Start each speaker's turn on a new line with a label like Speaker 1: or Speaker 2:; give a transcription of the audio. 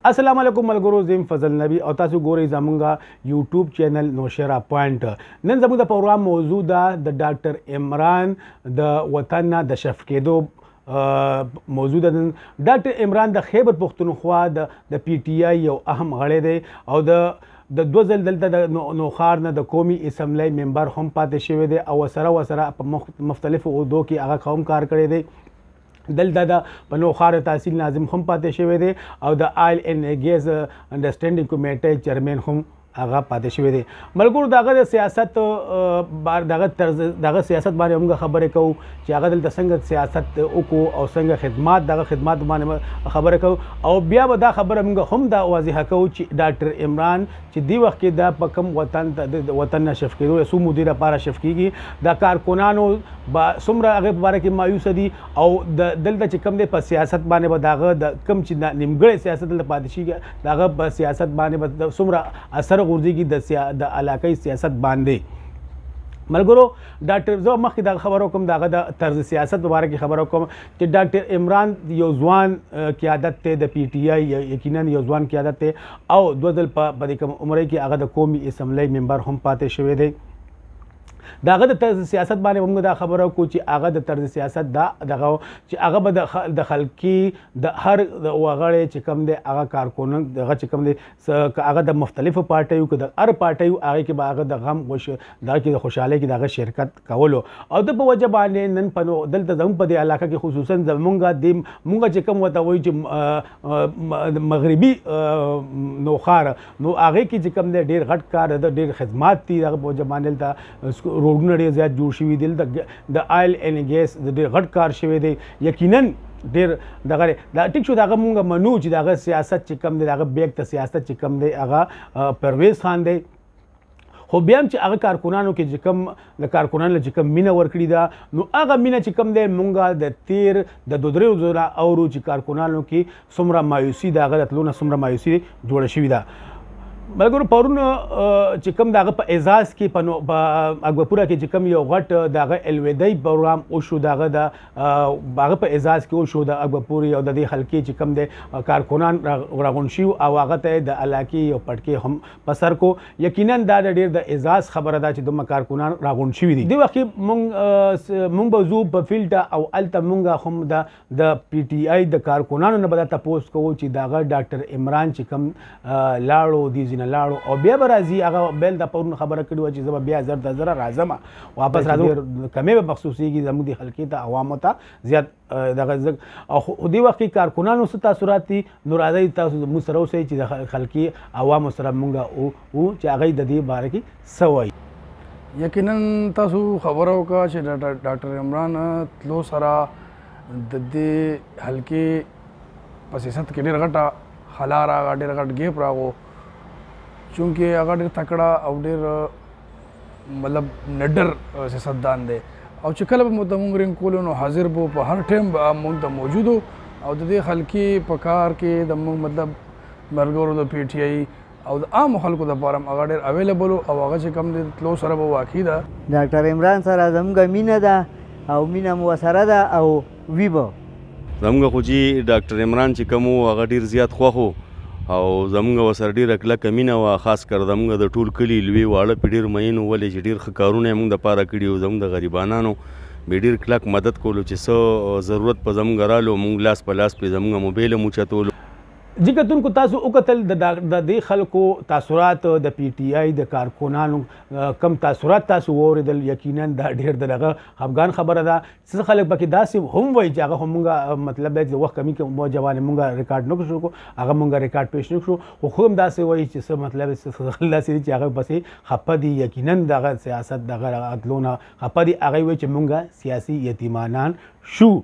Speaker 1: السلام علیکم ملګرو، زم فضل نبی او تاسو ګورئ زمونږ یوټیوب چینل نوشیرا پوینټ. نن زموږ د پروګرام موضوع ده د ډاکټر عمران د وطن نه د شف کېدو موضوع ده. ډاکټر عمران د خیبر پښتونخوا د پی ټی آی یو اهم غړی دی او د دوه ځل دلته د نوخار نه د قومي اسمبلی ممبر هم پاتې شوی دی او سره په مختلفو عهدو کې هغه هم کار کړی دی. دلته د په نوخار تحصیل ناظم هم پاتې شوی دی او د آیل اینډ ګیس انډرسټینډینګ کمیټې چیرمن هم هغه پاتې شوی دی. ملګرو دغه د سیاست دغه سیاست باندې موږ خبرې کوو چې هغه دلته څنګه سیاست وکړو او څنګه خدمات باندې خبرې کوو او بیا به دا خبره موږ هم دا واضحه کوو چې ډاکټر عمران چې دی وخت کې دا په کوم وطن نه شف کېدو سو مدیر لپاره شف کېږي د کارکونانو څومره هغه باره کې مایوس دي او دلته چې کوم دی په سیاست باندې به دغه د کوم چې نیمګړی سیاست دلته پاتې شي دغه په سیاست باندې به څومره اثر غورځېږي د علاقې سیاست باندې. ملګرو ډاکټر زه مخکې دا خبرو کوم دغه د طرز سیاست په باره کې خبرو کوم چې ډاکټر عمران یو ځوان قیادت دی د پی ټی آی، یقینا یو ځوان قیادت دی او دوه ځل په دې کوم عمر کې هغه د قومي اسمبلی ممبر هم پاتې شوی دی. دغه د طرز سیاست باندې موږ دا خبره کوو چې هغه د طرز سیاست دغه چې هغه به د خلکي د هر وغړی چې کوم دی هغه کارکونن دغه چې کوم دی هغه د مختلفو پارټیو که د هر پارټیو هغه کې به هغه د غم دغه کې د خوشحالۍ کې دغه شرکت کولو او د په وجه باندې نن په دلته زموږ په دې علاقه کې خصوصا زمونږ چې کوم ورته وایي چې مغربي نوخار نو هغې کې چې کوم دی ډېر غټ کار ډېر خدمات دي دغه په وجه باندې دلته روډونه ډېر زیات جوړ شوي دي. د آیل اینډ ګیس ډېر غټ کار شوی دی. یقینا ډېر دغه دا ټیک شو دغه مونږ منو چې دغه سیاست چې کوم دی دغه بیګ ته سیاست چې کوم دی هغه پرویز خان دی. خو بیا هم چې هغه کارکونانو کې چې کوم د کارکونانو چې کوم مینه ورکړې ده نو هغه مینه چې کوم دی مونږ د تیر د دوه درې ورځو نه اورو چې کارکونانو کې څومره مایوسي د هغه راتلو نه څومره مایوسي جوړه شوې ده. ملګرو پرون چې کوم دغه په اعزاز کې په اګوپوره کې چې کوم یو غټ دغه الوداعي پروګرام وشو دغه د هغه په اعزاز کې وشو د اګوپورې او د دې خلکې چې کوم دی کارکونان راغونډ شي او هغه ته د علاقې یو پټکې هم په سر کو. یقینا دا ډېر د اعزاز خبره ده چې دومره کارکونان راغونډ شوي دي. دې وخت کې مونږ به ځو په فیلډ او هلته مونږ هم د پی ټی آی د کارکونانو نه به دا تپوس کوو چې دغه ډاکټر عمران چې کوم لاړو دي لاړو او بیا به راځي هغه بیل د پرون خبره کړې وه چې زه به بیا زر راځم واپس راځم کمې به مخصوصېږي زموږ د خلکي ته عوامو ته زیات دغه او دې وخت کې کارکونانو څه تاثرات دي نو راځئ تاسو زموږ سره اوسئ چې د خلکي عوامو سره مونږ چې هغوی د دې باره کې څه وایي.
Speaker 2: یقینا تاسو خبره وکړه چې ډاکټر عمران تلو سره د دې حلقې په سیاست کې ډېر غټه خلا راغله، ډېر غټ ګیپ راغو چونکې هغه ډېر تکړه او ډېر مطلب نډر سیاستدان دی او چې کله به موږ رنګ کولو نو حاضر به په هر ټایم به موږ ته موجود او د دې خلکې په کار کې د موږ مطلب ملګرو د پی ټی آی او د عامو خلکو دپاره هم هغه ډېر اویلیبل او هغه چې کوم دی تلو سره به واقعي ده.
Speaker 3: ډاکټر عمران سره زموږ مینه ده او مینه مو ورسره ده او وي به
Speaker 4: زموږ خو چې ډاکټر عمران چې کوم و هغه ډېر زیات خوښ و او زموږ ورسره ډېره کلکه مینه وه. خاص کر زموږ د ټول کلي لوی واړه پې ډېر مین و ولې چې ډېر ښه کارونه یې موږ دپاره کړي وو. زموږ د غریبانانو به ډېر کلک مدد کولو چې څه ضرورت په زموږ رالو موږ لاس په لاس پې زموږ موبایل هم اوچتولو.
Speaker 1: جی کتونکو تاسو وکتل د دې خلکو تاثرات د پی ټی آی د کارکونانو کم تاثرات تاسو واورېدل. یقینا دا ډېر دغه خفګان خبره ده. څه خلک پکې داسې هم وایي چې هغه هم مونږ مطلب دی چې وخت کمی کې وجه باندې مونږ ریکارډ نه کړو هغه مونږ ریکارډ پیش نه کړو خو هم داسې وایي چې څه مطلب داسې دي چې هغه پسې خفه دي. یقینا دغه سیاست دغه عدلونه خفه دي. هغوی وایي چې مونږ سیاسي یتیمانان شو.